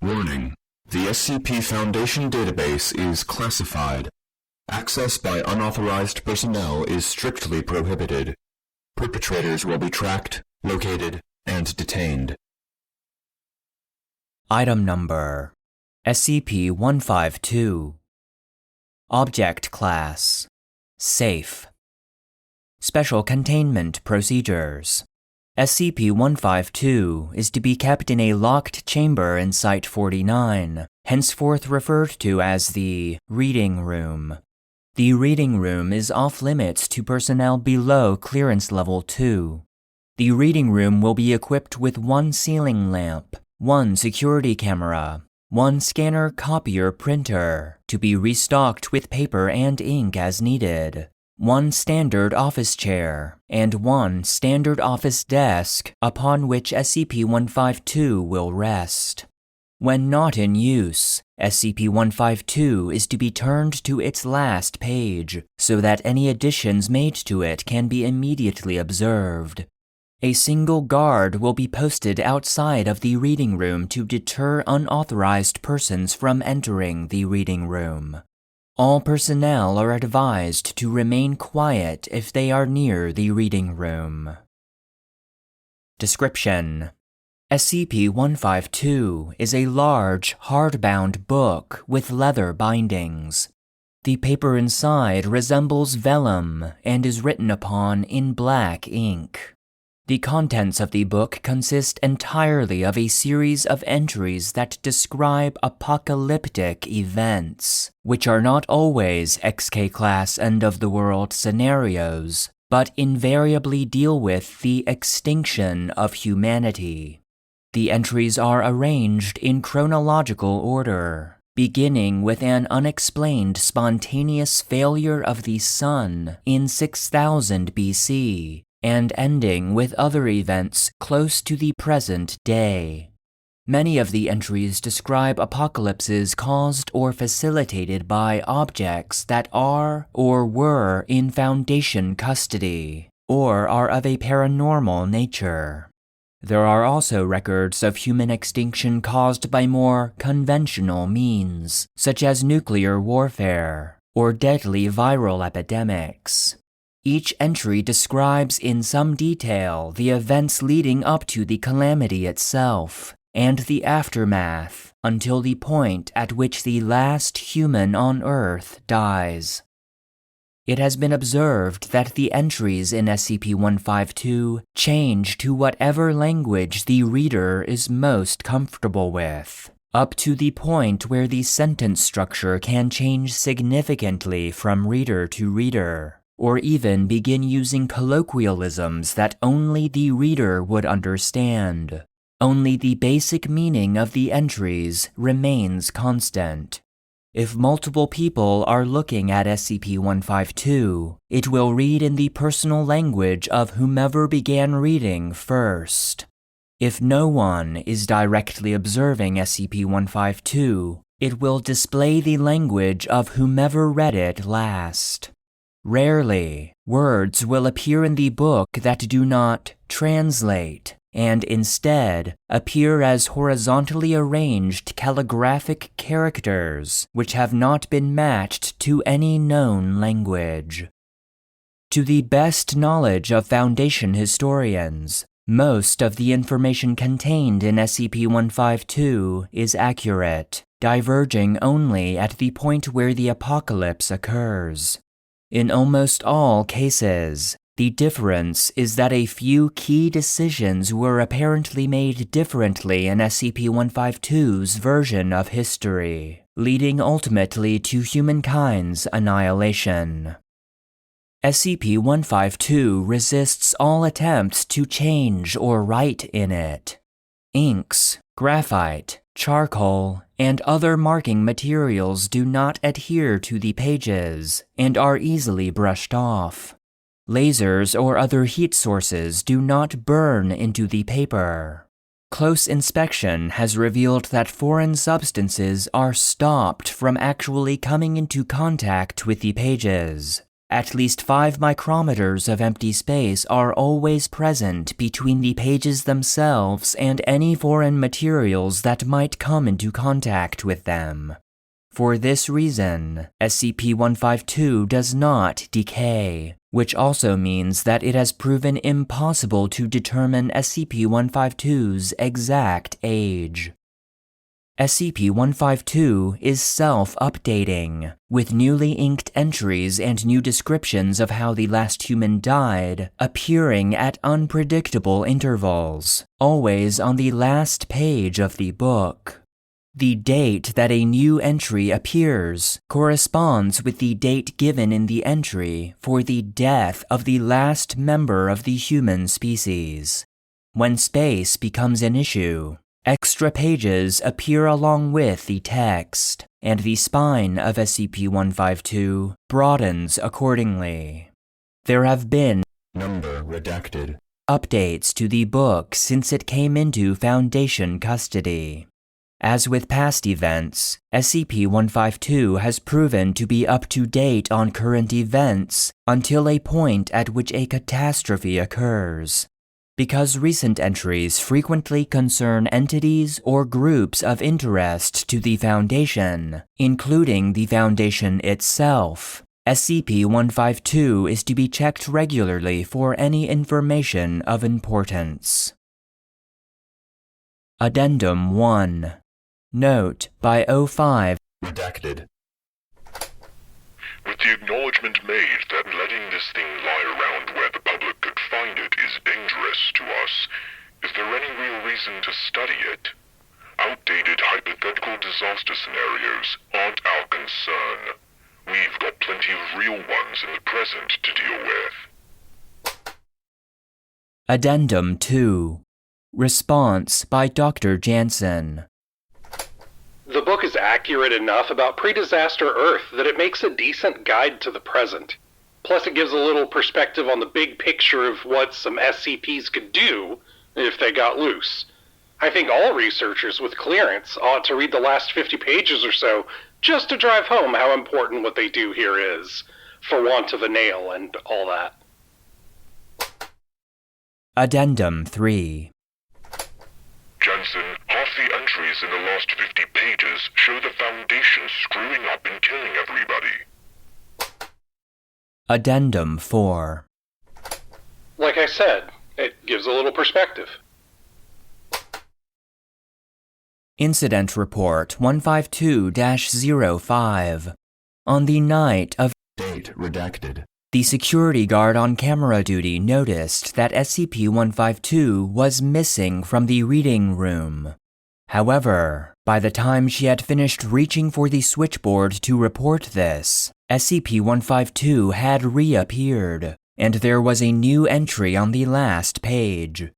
Warning: the SCP Foundation database is classified. Access by unauthorized personnel is strictly prohibited. Perpetrators will be tracked, located, and detained. Item Number: SCP-152. Object Class: Safe. Special Containment Procedures: SCP-152 is to be kept in a locked chamber in Site-49, henceforth referred to as the Reading Room. The Reading Room is off-limits to personnel below Clearance Level 2. The Reading Room will be equipped with one ceiling lamp, one security camera, one scanner copier printer, to be restocked with paper and ink as needed, one standard office chair, and one standard office desk upon which SCP-152 will rest. When not in use, SCP-152 is to be turned to its last page so that any additions made to it can be immediately observed. A single guard will be posted outside of the reading room to deter unauthorized persons from entering the reading room. All personnel are advised to remain quiet if they are near the reading room. Description: SCP-152 is a large, hardbound book with leather bindings. The paper inside resembles vellum and is written upon in black ink. The contents of the book consist entirely of a series of entries that describe apocalyptic events, which are not always XK-class end-of-the-world scenarios, but invariably deal with the extinction of humanity. The entries are arranged in chronological order, beginning with an unexplained spontaneous failure of the sun in 6000 BC, and ending with other events close to the present day. Many of the entries describe apocalypses caused or facilitated by objects that are or were in Foundation custody, or are of a paranormal nature. There are also records of human extinction caused by more conventional means, such as nuclear warfare or deadly viral epidemics. Each entry describes in some detail the events leading up to the calamity itself, and the aftermath, until the point at which the last human on Earth dies. It has been observed that the entries in SCP-152 change to whatever language the reader is most comfortable with, up to the point where the sentence structure can change significantly from reader to reader, or even begin using colloquialisms that only the reader would understand. Only the basic meaning of the entries remains constant. If multiple people are looking at SCP-152, it will read in the personal language of whomever began reading first. If no one is directly observing SCP-152, it will display the language of whomever read it last. Rarely, words will appear in the book that do not translate, and instead appear as horizontally arranged calligraphic characters which have not been matched to any known language. To the best knowledge of Foundation historians, most of the information contained in SCP-152 is accurate, diverging only at the point where the apocalypse occurs. In almost all cases, the difference is that a few key decisions were apparently made differently in SCP-152's version of history, leading ultimately to humankind's annihilation. SCP-152 resists all attempts to change or write in it. Inks, graphite, charcoal, and other marking materials do not adhere to the pages and are easily brushed off. Lasers or other heat sources do not burn into the paper. Close inspection has revealed that foreign substances are stopped from actually coming into contact with the pages, at least 5 micrometers of empty space are always present between the pages themselves and any foreign materials that might come into contact with them. For this reason, SCP-152 does not decay, which also means that it has proven impossible to determine SCP-152's exact age. SCP-152 is self-updating, with newly inked entries and new descriptions of how the last human died appearing at unpredictable intervals, always on the last page of the book. The date that a new entry appears corresponds with the date given in the entry for the death of the last member of the human species. When space becomes an issue, extra pages appear along with the text, and the spine of SCP-152 broadens accordingly. There have been Number redacted. updates to the book since it came into Foundation custody. As with past events, SCP-152 has proven to be up to date on current events until a point at which a catastrophe occurs. Because recent entries frequently concern entities or groups of interest to the Foundation, including the Foundation itself, SCP-152 is to be checked regularly for any information of importance. Addendum 1. Note by 05. Redacted. With the acknowledgement made that letting this thing lie around where the public could find it is dangerous to us, is there any real reason to study it? Outdated hypothetical disaster scenarios aren't our concern. We've got plenty of real ones in the present to deal with. Addendum 2. Response by Dr. Jansen. The book is accurate enough about pre-disaster Earth that it makes a decent guide to the present. Plus it gives a little perspective on the big picture of what some SCPs could do if they got loose. I think all researchers with clearance ought to read the last 50 pages or so just to drive home how important what they do here is, for want of a nail and all that. Addendum 3. Jansen, half the entries in the last 50 pages show the Foundation screwing up and killing everybody. Addendum 4. Like I said, it gives a little perspective. Incident Report 152-05. On the night of Date redacted. the security guard on camera duty noticed that SCP-152 was missing from the reading room. However, by the time she had finished reaching for the switchboard to report this, SCP-152 had reappeared, and there was a new entry on the last page.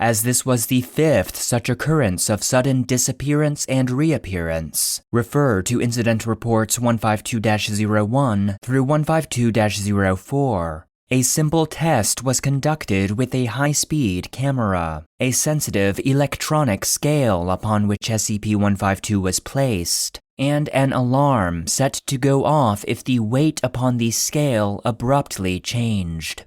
As this was the 5th such occurrence of sudden disappearance and reappearance, refer to Incident Reports 152-01 through 152-04. A simple test was conducted with a high-speed camera, a sensitive electronic scale upon which SCP-152 was placed, and an alarm set to go off if the weight upon the scale abruptly changed.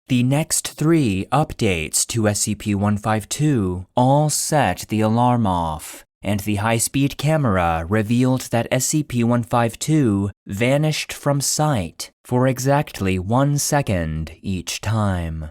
The next 3 updates to SCP-152 all set the alarm off, and the high-speed camera revealed that SCP-152 vanished from sight for exactly 1 second each time.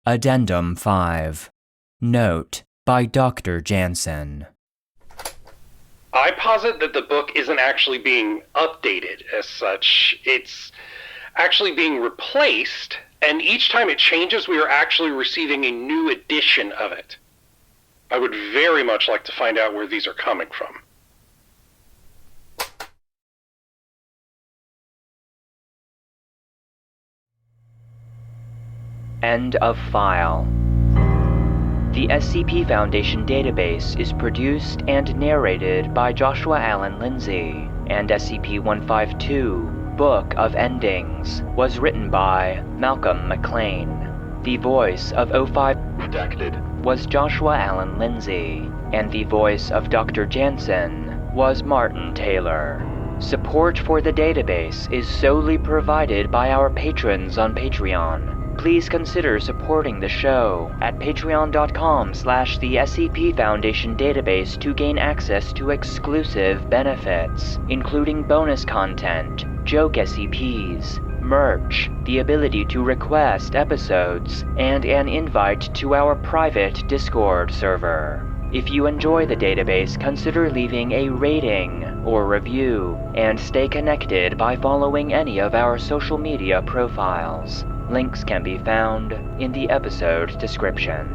Addendum 5. Note by Dr. Jansen. I posit that the book isn't actually being updated as such. It's actually being replaced, and each time it changes, we are actually receiving a new edition of it. I would very much like to find out where these are coming from. End of file. The SCP Foundation database is produced and narrated by Joshua Alan Lindsay, and SCP-152, Book of Endings, was written by MalcolmMacLean. The voice of 05 Redacted. was Joshua Alan Lindsay, and the voice of Dr. Jansen was Martin Taylor. Support for the database is solely provided by our patrons on Patreon. Please consider supporting the show at patreon.com/the SCP Foundation database to gain access to exclusive benefits, including bonus content, joke SCPs, merch, the ability to request episodes, and an invite to our private Discord server. If you enjoy the database, consider leaving a rating or review, and stay connected by following any of our social media profiles. Links can be found in the episode description.